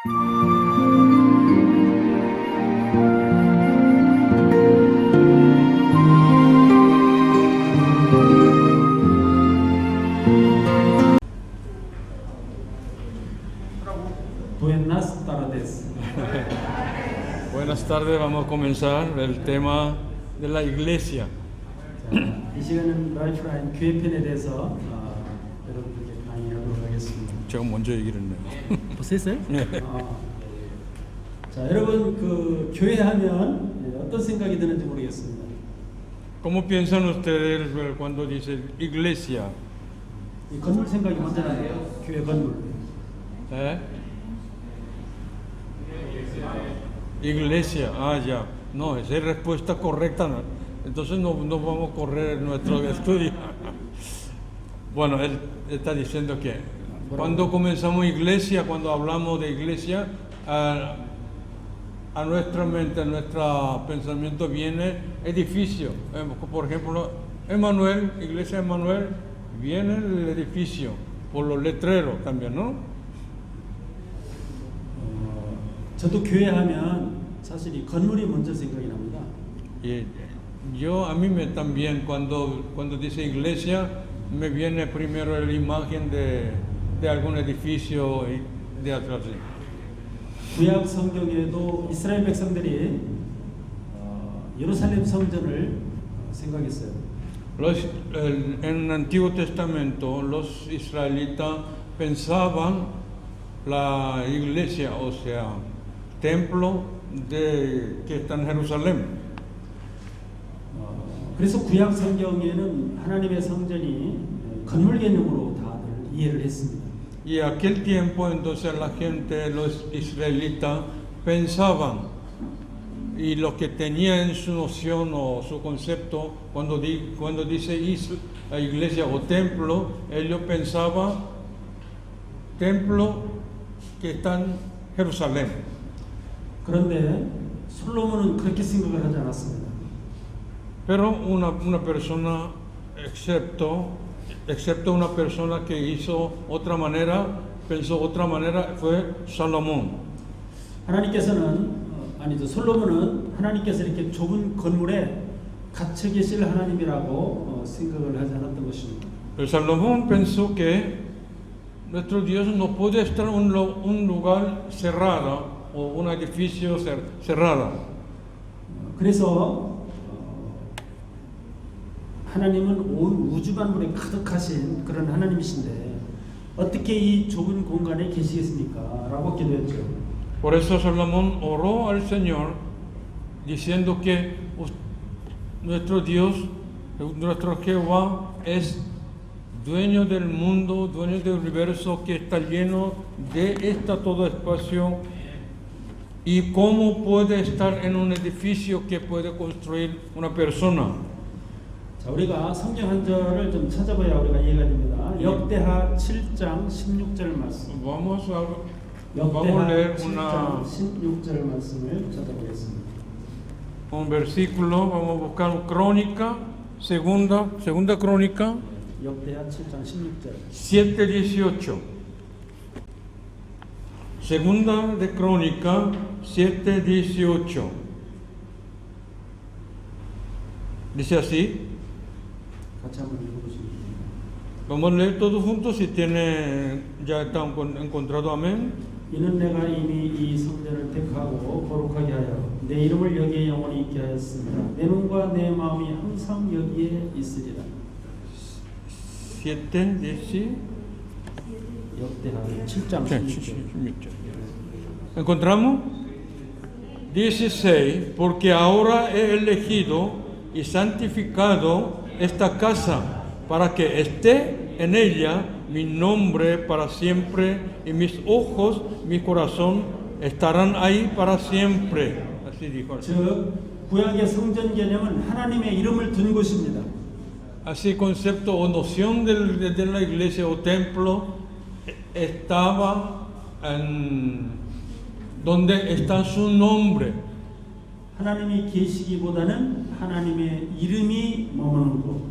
Buenas tardes. Buenas tardes, vamos a comenzar el tema de la iglesia. 이 시간은 라이프라인 교회편에 대해서 여러분들께 강의하도록 하겠습니다. 제가 먼저 얘기를 했네요. 벌써 했어요? 네. 자, 여러분 그 교회하면 어떤 생각이 드는지 모르겠습니다. ¿Cómo piensan ustedes cuando dice iglesia? 이 건물 생각이 먼저 나요. 교회 건물. ¿Eh? Iglesia, ya. No, esa es respuesta correcta. ¿No? Entonces no vamos a correr nuestro estudio. Bueno, él está diciendo que cuando comenzamos iglesia, cuando hablamos de iglesia, a nuestra mente, a nuestro pensamiento viene edificio. Por ejemplo, Emmanuel, iglesia Emmanuel, viene el edificio, por los letreros también, ¿no? 저도 교회하면 사실 이 건물이 먼저 생각이 납니다. Y yo a mí también cuando dice iglesia me viene primero la imagen de algún edificio de atrás. 구약 성경에도 이스라엘 백성들이 예루살렘 성전을 생각했어요. En el Antiguo Testamento los israelitas pensaban la iglesia, o sea, templo que está en Jerusalén. 그래서 구약 성경에는 하나님의 성전이 건물 개념으로 다들 이해를 했습니다. Y aquel tiempo entonces la gente, los israelitas, pensaban, y lo que tenía en su noción o su concepto, cuando dice iglesia o templo, ellos pensaban templo que está en Jerusalén. 그런데 솔로몬은 그렇게 생각을 하지 않았습니다. Pero una persona, excepto una persona que hizo otra manera, pensó otra manera, fue Salomón. 솔로몬은 하나님께서 이렇게 좁은 건물에 갇혀 계실 하나님이라고 생각을 하지 않았던 것입니다. El Salomón pensó que nuestro Dios no puede estar en un lugar cerrado o un edificio cerrado. 그래서 하나님은 온 우주 만물에 가득하신 그런 하나님이신데 어떻게 이 좁은 공간에 계시겠습니까? 라고 기도했죠. Por eso Salomón oró al Señor diciendo que nuestro Dios, nuestro Jehová es dueño del mundo, dueño del universo, que está lleno de todo espacio. ¿Y cómo puede estar en un edificio que puede construir una persona? 자, 우리가 성경 한 절을 좀 찾아봐야 우리가 이해가 됩니다. 역대하 7장 16절 말씀. Vamos a 역대하 leer 7장 16절 말씀을 찾아보겠습니다. un versículo, vamos a buscar Crónica, segunda Crónica, 역대하 7장 16절. 7:18. Segunda de Crónica 7:18. Dice así. 같이 한번 읽어보시겠습니다. Vamos a leer todos juntos si ya están encontrado, amén. 이는 내가 이미 이 성전을 택하고 거룩하게 하여 내 이름을 여기에 영원히 있게 하였습니다. 내 눈과 내 마음이 항상 여기에 있으리라. 7:16. 역대하 7장 16절. ¿Encontramos? 16. Porque ahora he elegido y santificado esta casa para que esté en ella mi nombre para siempre y mis ojos, mi corazón estarán ahí para siempre. Así dijo. 즉 구약의 성전 개념은 하나님의 이름을 둔 곳입니다. Así concepto o noción de la iglesia o templo estaba en donde está su nombre. 하나님이 계시기보다는 하나님의 이름이 머무는 곳.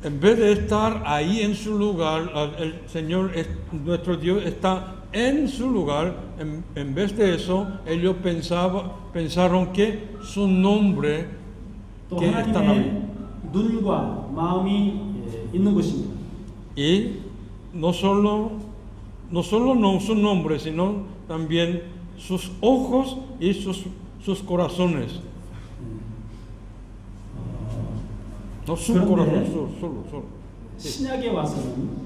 En vez de estar ahí en su lugar, el Señor, nuestro Dios, está en su lugar, en vez de eso, ellos pensaron que su nombre 또 que están 하나님의 ahí. 눈과 마음이 있는 것입니다. Y no solo no su nombre, sino también sus ojos y sus corazones. No su 그런데 corazón, solo. Sí. 신약에 와서는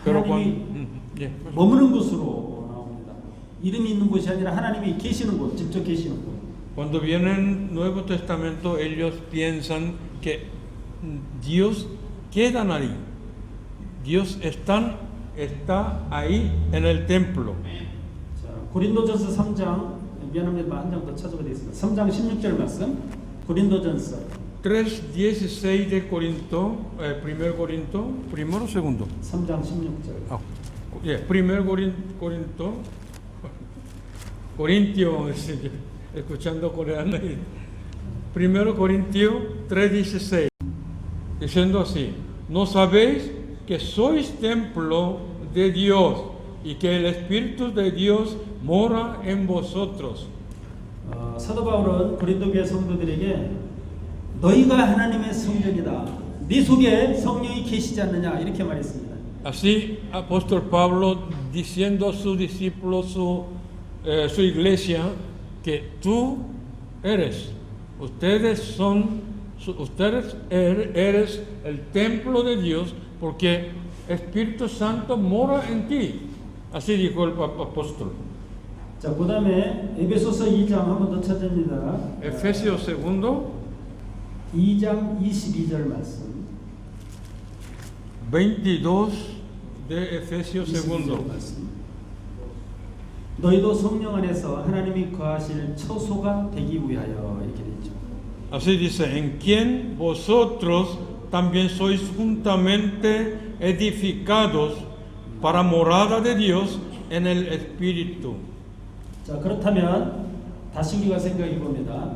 Pero 하나님이 yeah. 머무는 곳으로 나옵니다. 이름이 있는 곳이 아니라 하나님이 계시는 곳, 직접 계시는 곳. Cuando viene el Nuevo Testamento, ellos piensan que Dios queda ahí. Dios está ahí en el templo. 자, 고린도전서 3장 미안합니다. 한 장 더 찾아봐야 되겠습니다. 3장 16절 말씀. 고린도전서 3:16 de Corinto, 1 Corinto, primero o segundo. 3장 16절. Ah, yeah, 1 Corinto, Corintio, escuchando coreano. 1 Corintios 3:16, diciendo así: ¿no sabéis que sois templo de Dios y que el Espíritu de Dios mora en vosotros? 사도 바울은 고린도 교회 성도들에게 너희가 하나님의 성전이다. 네 속에 성령이 계시지 않느냐 이렇게 말했습니다. Así, apóstol Pablo diciendo a sus discípulos, su iglesia, que ustedes eres el templo de Dios, porque Espíritu Santo mora en ti. Así dijo el apóstol. 자, 그다음에 에베소서 2장 한 번 더 찾습니다. Efesios 2장 22절 말씀. 22 de Efesios 22절 말씀. 너희도 성령 안에서 하나님이 거하실 처소가 되기 위하여 이렇게 되어 있죠. Así dice: en quien vosotros también sois juntamente edificados para morada de Dios en el Espíritu. 자, 그렇다면 다시 우리가 생각해 봅니다.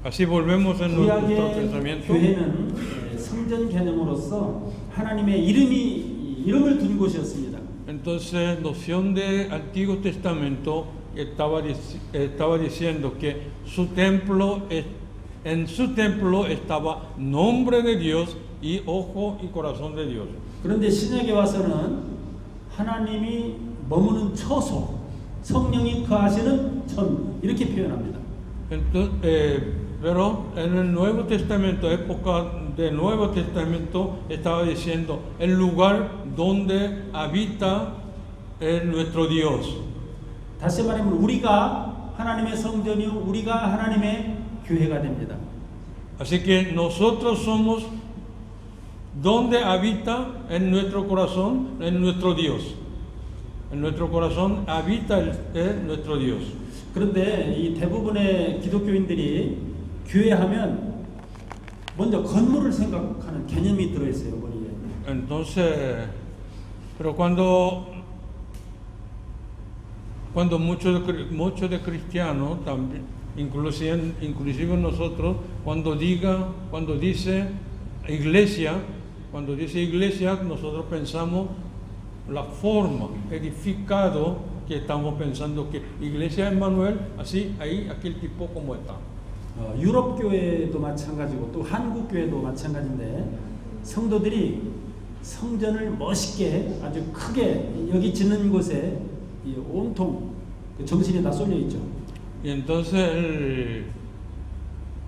Así volvemos en nuestro 구약의 pensamiento. 교회는 성전 개념으로서 하나님의 이름을 둔 곳이었습니다. Entonces, noción de Antiguo Testamento estaba diciendo que en su templo estaba nombre de Dios y ojo y corazón de Dios. 그런데 신약에 와서는 하나님이 머무는 처소, 성령이 거하시는 전 이렇게 표현합니다. Entonces, pero en el Nuevo Testamento, época del Nuevo Testamento, estaba diciendo el lugar donde habita nuestro Dios. 다시 말하면 우리가 하나님의 성전이요, 우리가 하나님의 교회가 됩니다. Así que nosotros somos donde habita en nuestro corazón, en nuestro Dios. En nuestro corazón habita nuestro Dios. 그런데 이 대부분의 기독교인들이 교회하면 먼저 건물을 생각하는 개념이 들어있어요, 머리에. Entonces, pero cuando muchos de cristianos también, inclusive nosotros, cuando dice iglesia, nosotros pensamos la forma, edificado, que estamos pensando que iglesia Emmanuel, así, ahí, aquel tipo como está. 유럽 교회도 마찬가지고 또 한국 교회도 마찬가지인데 성도들이 성전을 멋있게 아주 크게 여기 짓는 곳에 이 온통 그 정신이 다 쏠려 있죠. Y entonces,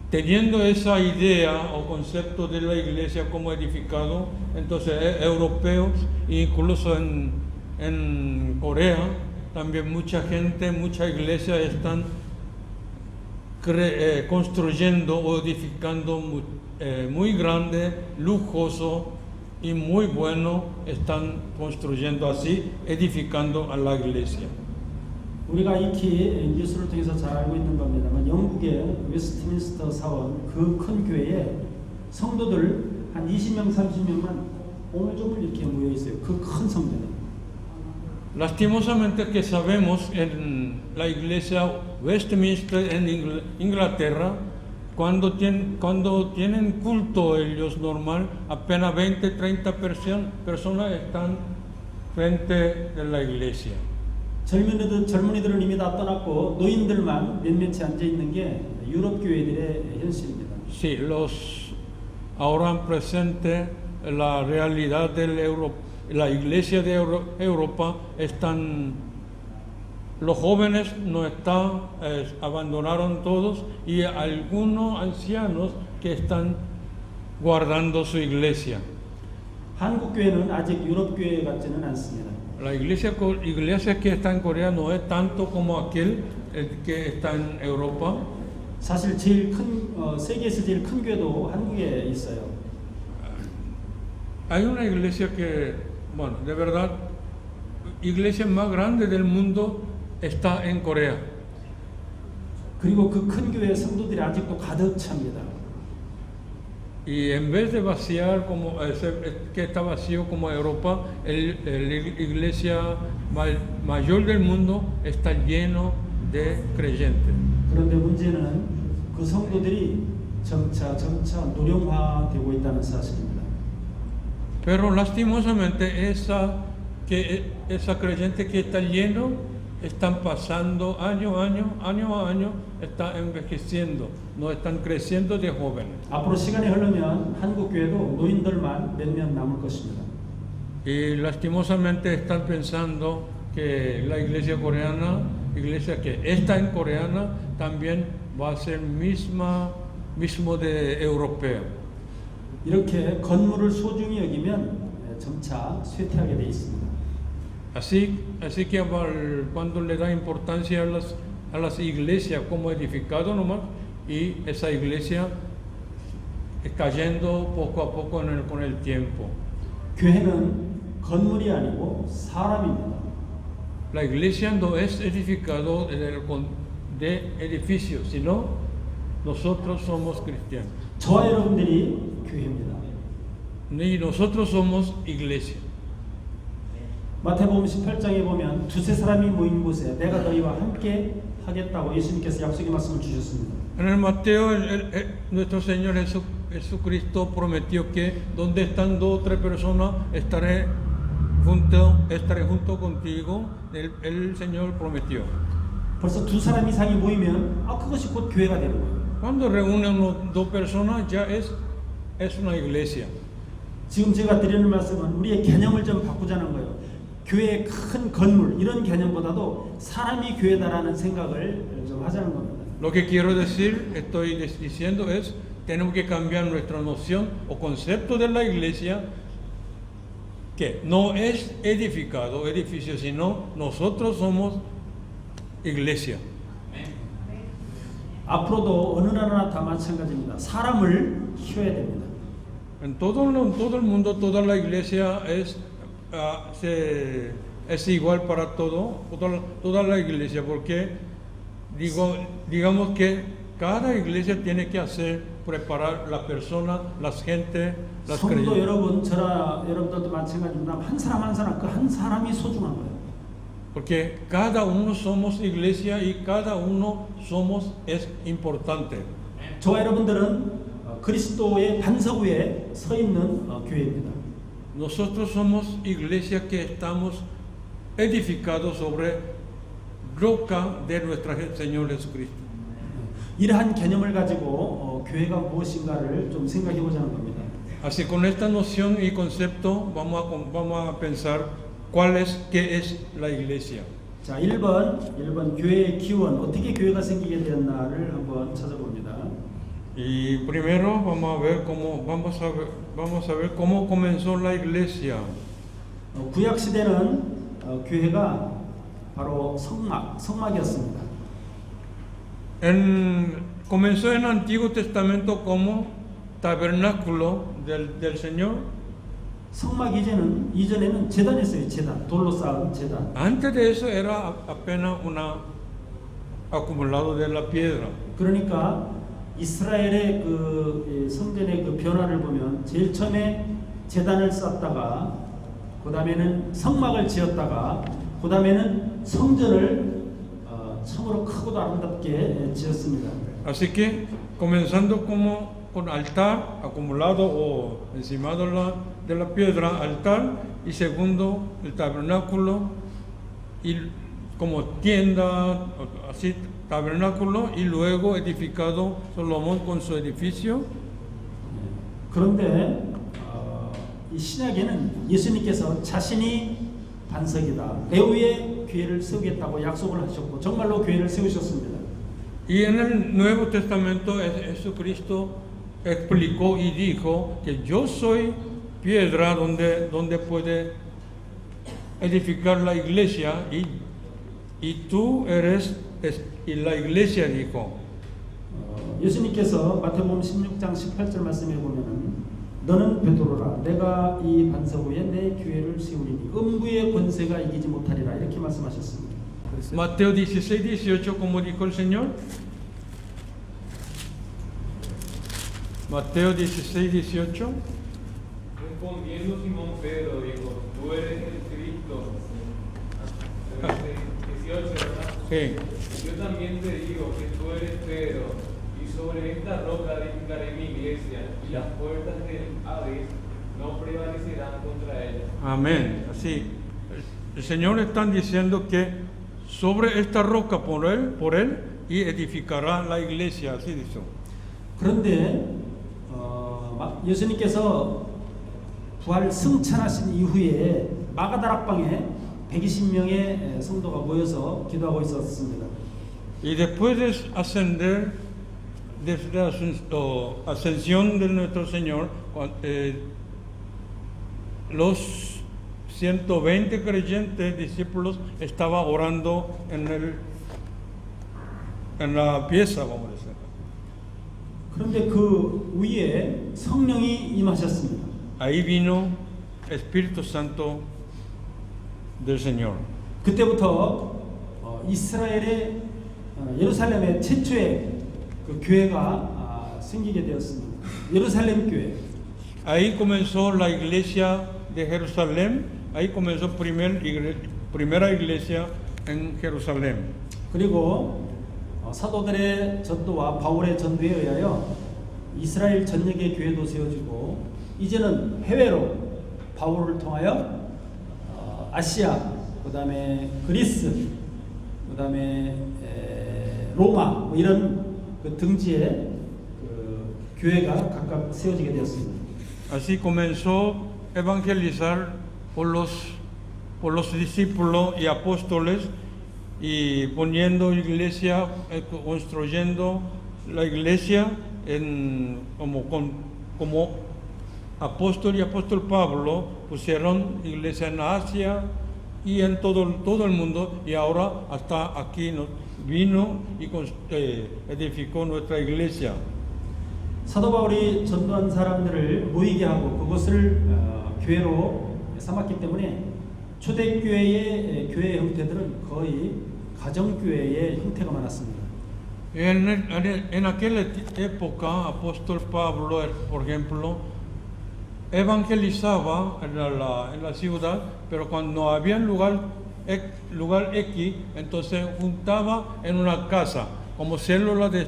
teniendo esa idea o concepto de la iglesia como edificado, entonces europeos, incluso en Corea, también mucha gente, muchas iglesias están construyendo o edificando muy grande, lujoso y muy bueno, están construyendo así, edificando a la iglesia. 우리가 익히 뉴스를 통해서 잘 알고 있는 겁니다만 영국의 웨스트민스터 사원 그 큰 교회에 성도들 한 20명, 30명만 오물조물 이렇게 모여 있어요. 그 큰 성전에. Lastimosamente que sabemos en la iglesia Westminster en Inglaterra, cuando tienen culto ellos normal, apenas 20, 30 personas están frente de la iglesia. 젊은이들은 이미 다 떠났고 노인들만 몇몇이 앉아 있는 게 유럽 교회들의 현실입니다. Sí, ahora presente la realidad la iglesia de Europa están, los jóvenes no están, abandonaron todos y algunos ancianos que están guardando su iglesia. 한국 교회는 아직 유럽 교회 같지는 않습니다. La iglesia que está en Corea no es tanto como aquel que está en Europa. 사실 세계에서 제일 큰 교회도 한국에 있어요. Hay una iglesia que, bueno, de verdad, iglesia más grande del mundo está en Corea. 그리고 그 큰 교회 성도들이 아직도 가득 찹니다. Y en vez de vaciar como que está vacío como Europa, la iglesia mayor del mundo está lleno de creyentes. 그런데 문제는 그 성도들이 점차 노령화되고 있다는 사실입니다. Pero lastimosamente esa creyente que está lleno están pasando año a año, está envejeciendo, no están creciendo de jóvenes. 앞으로 시간이 흐르면 한국 교회도 노인들만 몇몇 남을 것입니다. Y lastimosamente están pensando que la iglesia coreana, iglesia que está en coreana, también va a ser mismo de europeo. 이렇게 건물을 소중히 여기면 점차 쇠퇴하게 돼 있습니다. Así que cuando le da importancia a las iglesias como edificado nomás, y esa iglesia cayendo poco a poco con el tiempo. 교회는 건물이 아니고 사람입니다. La iglesia no es edificado de edificios, sino nosotros somos cristianos. 저와 여러분들이 교회입니다. Y nosotros somos iglesia. 마태복음 18장에 보면 두세 사람이 모인 곳에 내가 너희와 함께 하겠다고 예수님께서 약속의 말씀을 주셨습니다. En el Mateo, nuestro Señor Jesucristo prometió que donde están 2 o 3 personas estaré junto contigo. El Señor prometió. 벌써 2사람 이상이 모이면 그것이 곧 교회가 되는 거예요. Cuando reúnen 2 personas ya es una iglesia. 지금 제가 드리는 말씀은 우리의 개념을 좀 바꾸자는 거예요. 교회의 큰 건물 이런 개념보다도 사람이 교회다라는 생각을 좀 하자는 겁니다. Lo que quiero decir, estoy diciendo es, tenemos que cambiar nuestra noción o concepto de la iglesia, que no es edificio, sino nosotros somos iglesia. 앞으로도 어느 나라나 다 마찬가지입니다. 사람을 키워야 됩니다. En todo el mundo, toda la iglesia es igual para toda la iglesia, porque digamos que cada iglesia tiene que preparar la persona, las gente, las 성도 creyentes. 여러분, 저나 여러분들도 마찬가지입니다. 한 사람 그 한 사람이 소중한 거예요. Porque cada uno somos iglesia y cada uno es importante. 저와 여러분들은 그리스도의 반석 위에 서 있는 교회입니다. Nosotros somos iglesia que estamos edificados sobre roca de nuestro Señor Jesucristo. 이러한 개념을 가지고 교회가 무엇인가를 좀 생각해 보자는 겁니다. Así con esta noción y concepto vamos a pensar qué es la iglesia. 자, 1번 교회의 기원, 어떻게 교회가 생기게 되었나를 한번 찾아봅니다. Y primero vamos a ver cómo comenzó la iglesia. 구약 시대는 교회가 바로 성막이었습니다. Comenzó en el Antiguo Testamento como tabernáculo del Señor. 성막 이전에는 제단이었어요. 제단, 돌로 쌓은 제단. Antes de eso era apenas acumulado de la piedra. 그러니까 이스라엘의 그 성전의 그 변화를 보면 제일 처음에 제단을 쌓다가 그 다음에는 성막을 지었다가 그 다음에는 성전을 참으로 크고도 아름답게 지었습니다. Así que comenzando como con altar acumulado o encima de la piedra altar y segundo el tabernáculo y como tienda, así tabernáculo y luego edificado Salomón con su edificio. 그런데 이 신약에는 예수님께서 자신이 반석이다. 레위의 교회를 세우겠다고 약속을 하셨고 정말로 교회를 세우셨습니다. Y en el Nuevo Testamento Jesucristo explicó y dijo que yo soy piedra donde puede edificar la iglesia y tú eres y la iglesia dijo. 예수님께서 마태복음 16장 18절 말씀에 보면은 너는 베드로라 내가 이 반석 위에 내 교회를 세우리니 음부의 권세가 이기지 못하리라 이렇게 말씀하셨습니다. Mateo 16, 18, como dijo el Señor. Mateo 16, 18. Respondiendo Simón Pedro dijo, tú eres el Cristo. 18, ¿verdad? Sí. Yo también te digo que tú eres Pedro, y sobre esta roca edificaré mi iglesia, y las puertas del Hades no prevalecerán contra ella. Amén. Así, el Señor está diciendo que sobre esta roca por él y edificará la iglesia, así dice. 그런데 예수님께서 부활 승천하신 이후에 마가다락방에 120명의 성도가 모여서 기도하고 있었습니다. Y después de ascender, desde la ascensión de nuestro Señor, los 120 creyentes discípulos estaban orando en la pieza, vamos a decir. 그런데 그 위에 성령이 임하셨습니다. Ahí vino Espíritu Santo del Señor. 그때부터 이스라엘의 예루살렘의 최초의 그 교회가 생기게 되었습니다. 예루살렘 교회. Ahí comenzó la iglesia de Jerusalén. Ahí comenzó primera iglesia en Jerusalén. 그리고 사도들의 전도와 바울의 전도에 의하여 이스라엘 전역의 교회도 세워지고 이제는 해외로 바울을 통하여 아시아, 그다음에 그리스, 그다음에 로마 뭐 이런 그 등지에 그 교회가 각각 세워지게 되었습니다. Así comenzó a evangelizar por los discípulos y apóstoles y poniendo iglesia, construyendo la iglesia como apóstol y apóstol Pablo pusieron iglesia en Asia y en todo el mundo y ahora hasta aquí vino y edificó nuestra iglesia. 사도 바울이 전도한 사람들을 모이게 하고 그것을 교회로 삼았기 때문에 초대교회의 교회 형태들은 거의 가정교회의 형태가 많았습니다. En aquella época, apóstol Pablo, por ejemplo, evangelizaba en la ciudad, pero cuando no había lugar X, entonces juntaba en una casa, como célula de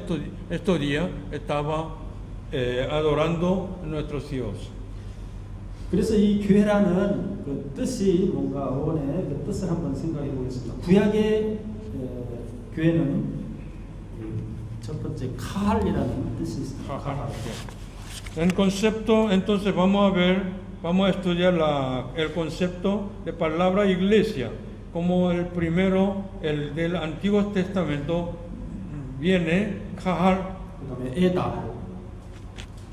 estos días, estaba adorando a nuestros Dios. 그래서 이 교회라는 그 뜻이 뭔가 원의 그 뜻을 한번 생각해 보겠습니다. 구약의 교회는 첫 번째 카할이라는 뜻이 있습니다. 카할. El concepto, entonces vamos a estudiar el concepto de palabra iglesia, como el primero, el del Antiguo Testamento, viene kahal 그다음에 에다.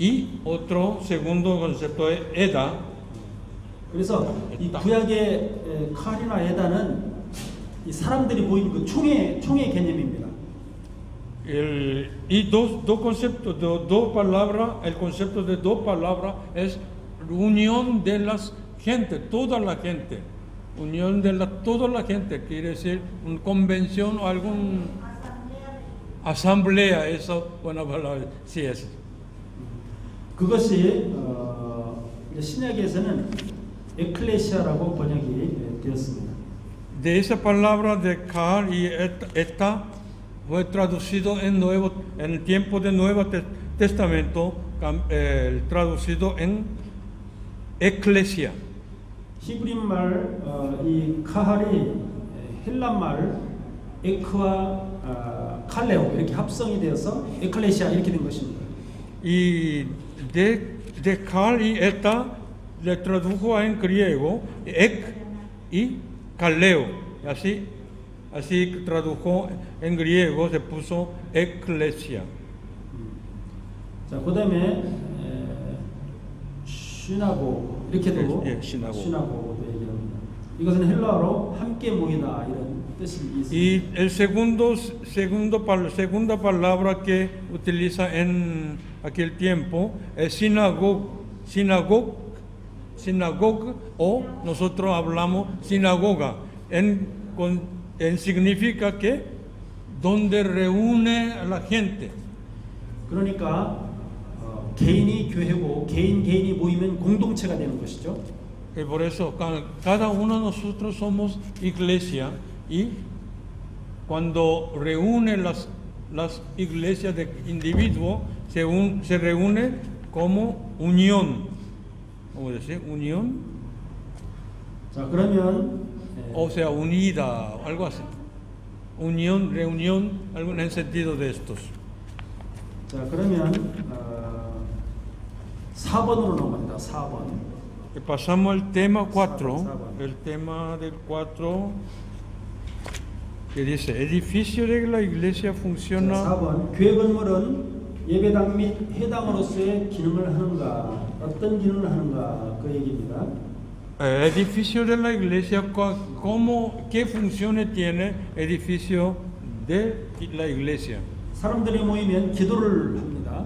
y otro segundo concepto es eda. 그래서 이 구약의 카할이나 에다는 이 사람들이 보이는 그 총의 개념입니다. Y dos conceptos, dos palabras, el concepto de dos palabras es unión de las gente, toda la gente. Unión de toda la gente, quiere decir una convención o algún asamblea, eso, buena palabra, sí es. 그것이 신약에서는 에클레시아라고 번역이 되었습니다. De esa palabra de kahal y eta fue traducido en el tiempo del Nuevo Testamento, traducido en eclesia. 히브리 말 이 카할이 헬란 말 에크와 칼레오 이렇게 합성이 되어서 에클레시아 이렇게 된 것입니다. Y de Cal y Eta le tradujo en griego ek y kaleo. Así tradujo en griego, se puso eclesia. 자, 그다음에 시나고 이렇게도 예, 시나고. 시나고도 얘기합니다. 이것은 헬라어로 함께 모이다 이런 뜻이 있습니다. Y el segunda palabra que utiliza en aquel tiempo es sinagogue o nosotros hablamos sinagoga. Significa que donde reúne a la gente. 그러니까 개인이 교회고 개인이 모이면 공동체가 되는 것이죠. Y por eso cada uno de nosotros somos iglesia y cuando reúne las iglesias de individuos se reúne como unión. ¿Cómo decir? Unión. 자, 그러면 O sea, unida, algo así. Unión, reunión, algo en el sentido de estos. 자, 그러면 4번으로 넘어갑니다. 4번. Y pasamos al tema 4, Sábado. el tema del 4, que dice, edificio de la iglesia 자, funciona. 4번. 교회 건물은 예배당 및 회당으로서의 기능을 하는가, 어떤 기능을 하는가 그 얘기입니다. Edificio de la iglesia, ¿qué funciones tiene edificio de la iglesia? 사람들이 모이면 기도를 합니다.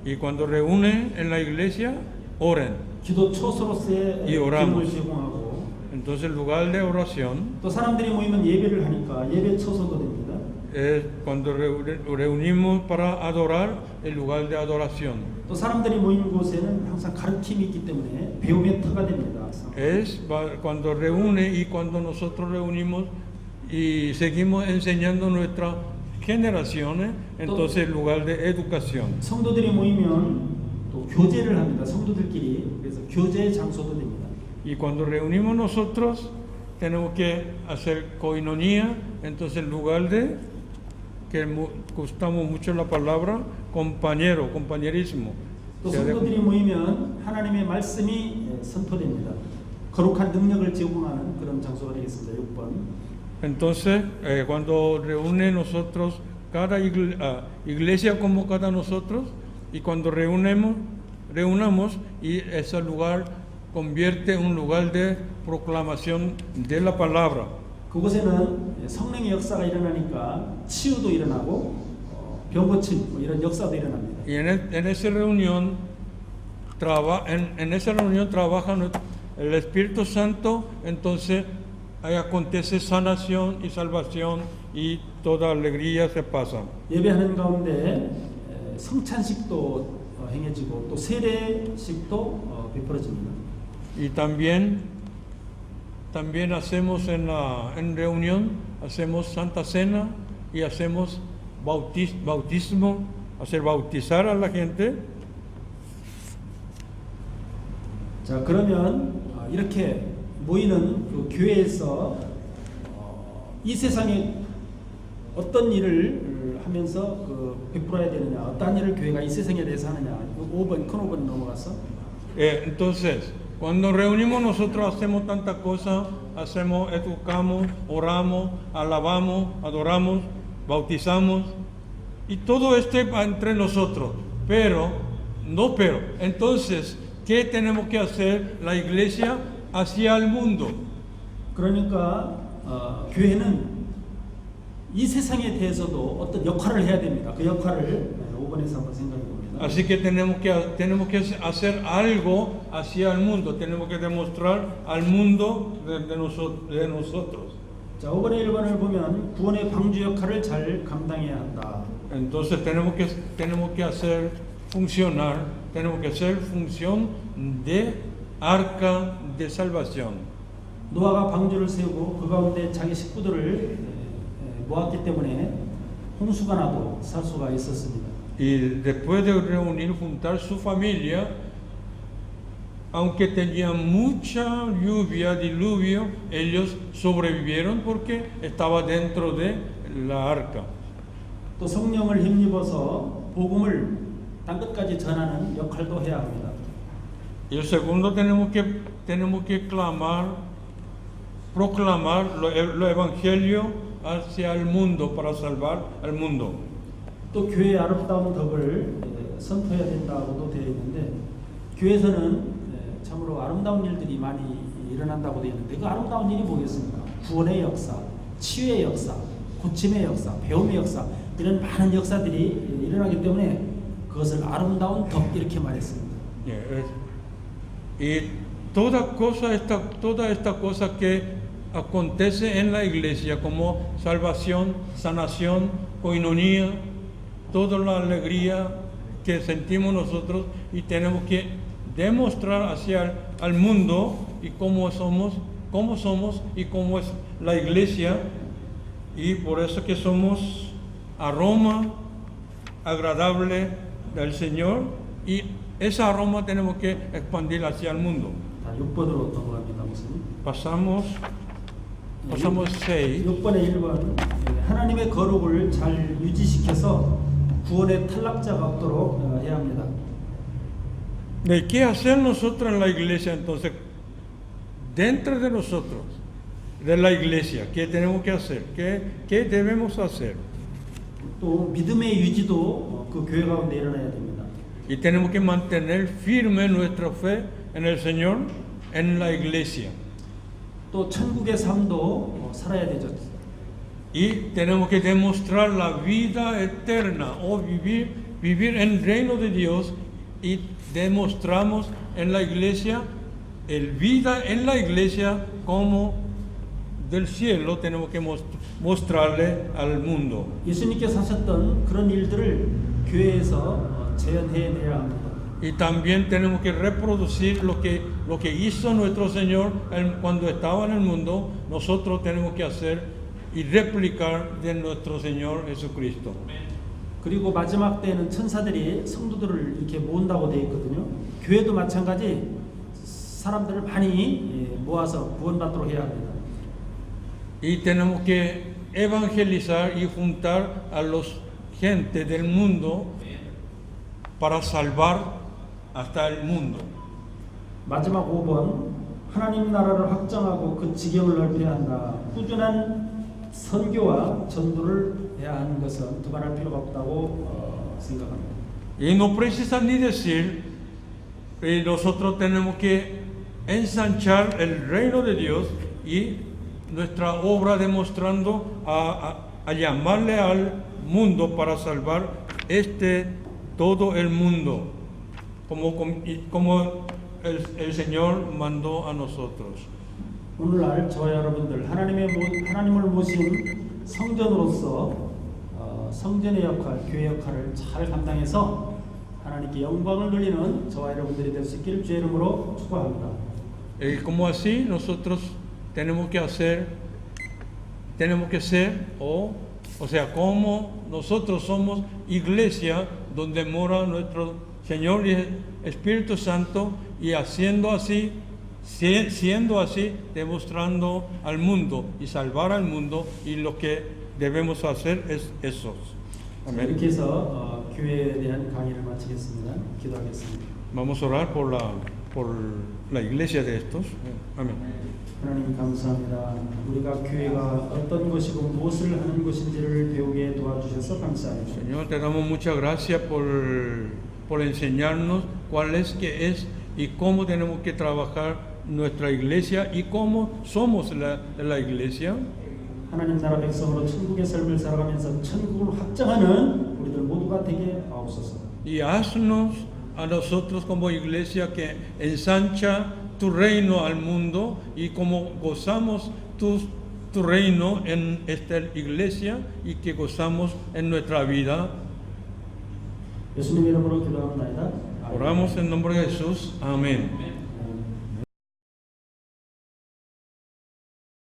Y cuando reúnen en la iglesia, oren. 기도 초소로서의 이 오라모. 기능을 제공하고 Entonces el lugar de oración 또 사람들이 모이면 예배를 하니까 예배 초소도 됩니다. es cuando reunimos para adorar, el lugar de adoración. 또 사람들이 모이는 곳에는 항상 가르침이 있기 때문에 배움의 터가 됩니다. Es cuando reúne y cuando nosotros reunimos y seguimos enseñando nuestras generaciones, entonces el lugar de educación. 성도들이 모이면 또 교제를 합니다. 성도들끼리. 그래서 교제 장소도 됩니다. Y cuando reunimos nosotros, tenemos que hacer koinonia, entonces el lugar de, que gustamos mucho la palabra, compañerismo. 또 성도들이 모이면 하나님의 말씀이 선포됩니다. 거룩한 능력을 제공하는 그런 장소가 되겠습니다. 6번. Entonces, cuando reúne nosotros, cada iglesia convocada a nosotros, y cuando reunamos, y ese lugar convierte en un lugar de proclamación de la palabra. 그곳에는 성령의 역사가 일어나니까 치유도 일어나고 병 고침 뭐 이런 역사도 일어납니다. Y en esa reunión trabaja el Espíritu Santo, entonces ahí acontece sanación y salvación y toda alegría se pasa. 예배하는 가운데 성찬식도 행해지고 또 세례식도 베풀어집니다. Y también hacemos en reunión, hacemos Santa Cena y hacemos bautismo, hacer bautizar a la gente. 자, 그러면 이렇게 모이는 그 교회에서 이 세상에 어떤 일을 하면서 베풀어야 되느냐, 어떤 일을 교회가 이 세상에 대해서 하느냐. 5번, 큰 5번 넘어가서. Entonces, cuando reunimos nosotros hacemos tantas cosas, educamos, oramos, alabamos, adoramos, bautizamos, y todo esto entre nosotros. Pero, entonces, ¿qué tenemos que hacer la iglesia hacia el mundo? 그러니까 교회는 이 세상에 대해서도 어떤 역할을 해야 됩니다. 그 역할을 5번에서 한번 생각해 봅니다. Así que tenemos que hacer algo hacia el mundo, tenemos que demostrar al mundo de nosotros. 자, 5번의 1번을 보면 구원의 방주 역할을 잘 감당해야 한다. Entonces tenemos que hacer función de arca de salvación. 노아가 방주를 세우고 그 가운데 자기 식구들을 모았기 때문에 홍수가 나도 살 수가 있었습니다. Y después de juntar su familia, aunque tenían mucha lluvia, diluvio, ellos sobrevivieron porque estaba dentro de la arca. 또 성령을 힘입어서 복음을 땅끝까지 전하는 역할도 해야 합니다. Y el segundo tenemos que proclamar lo evangelio hacia el mundo para salvar al mundo. 또 교회의 아름다운 덕을 선포해야 된다고도 되어 있는데 교회에서는 참으로 아름다운 일들이 많이 일어난다고 되어 있는데 그 아름다운 일이 뭐겠습니까? 구원의 역사, 치유의 역사, 고침의 역사, 배움의 역사 이런 많은 역사들이 일어나기 때문에 그것을 아름다운 덕 이렇게 말했습니다. Y toda esta cosa que acontece en la iglesia como salvación, sanación, koinonia, toda la alegría que sentimos nosotros y tenemos que demostrar hacia al mundo y cómo somos y cómo es la iglesia, y por eso que somos aroma agradable del Señor, y ese aroma tenemos que expandir hacia el mundo. 6번으로 넘어갑니다. 무슨? Pasamos 6. 6번의 1번 하나님의 거룩을 잘 유지시켜서 구원의 탈락자가 없도록 해야 합니다. ¿De qué hacer nosotros en la iglesia entonces? Dentro de nosotros, de la iglesia, ¿qué tenemos que hacer? ¿Qué debemos hacer? 또 믿음의 유지도 그 교회 가운데 일어나야 됩니다. Y tenemos que mantener firme nuestra fe en el Señor, en la iglesia. 또 천국의 삶도 살아야 되죠. Y tenemos que demostrar la vida eterna o vivir en el reino de Dios, y demostramos en la iglesia, el vida en la iglesia como del cielo tenemos que mostrarle al mundo. 예수님께서 하셨던 그런 일들을 교회에서 재현해내야 합니다. Y también tenemos que reproducir lo que hizo nuestro Señor cuando estaba en el mundo. Nosotros tenemos que hacer y replicar de nuestro Señor Jesucristo. 그리고 마지막 때에는 천사들이 성도들을 이렇게 모은다고 되어 있거든요. 교회도 마찬가지 사람들을 많이 모아서 구원받도록 해야 합니다. Y tenemos que evangelizar y juntar a los gente del mundo para salvar hasta el mundo. 마지막 5번 하나님 나라를 확장하고 그 지경을 넓혀야 한다. 꾸준한 선교와 전도를 해야 하는 것은 두말할 필요가 없다고 생각합니다. Y no precisa ni decir, nosotros tenemos que ensanchar el reino de Dios y nuestra obra demostrando a llamarle al mundo para salvar todo el mundo, como el Señor mandó a nosotros. 오늘날 저와 여러분들 하나님을 모신 성전으로서 성전의 역할, 교회 역할을 잘 감당해서 하나님께 영광을 돌리는 저와 여러분들이 될 수 있기를 주의 이름으로 축복합니다. Y como así nosotros tenemos que ser, o sea, como nosotros somos iglesia donde mora nuestro Señor y Espíritu Santo, y siendo así, demostrando al mundo y salvar al mundo, y lo que debemos hacer es eso. Amén. 이렇게 해서 교회에 대한 강의를 마치겠습니다. 기도하겠습니다. Vamos a orar por la iglesia de estos. Amén. 하나님 감사합니다. 우리가 교회가 어떤 것이고 무엇을 하는 것인지를 배우게 도와주셔서 감사합니다. Señor, te damos muchas gracias por enseñarnos cuál es, qué es y cómo tenemos que trabajar nuestra iglesia y cómo somos la iglesia. 하나님 나라 백성으로 천국의 삶을 살아가면서 천국을 확장하는 우리들 모두가 되게 하옵소서. Y haznos a nosotros como iglesia que ensancha tu reino al mundo, y como gozamos tu reino en esta iglesia y que gozamos en nuestra vida. 예수님 이름으로 기도합니다. Oramos en nombre de Jesús. Amén.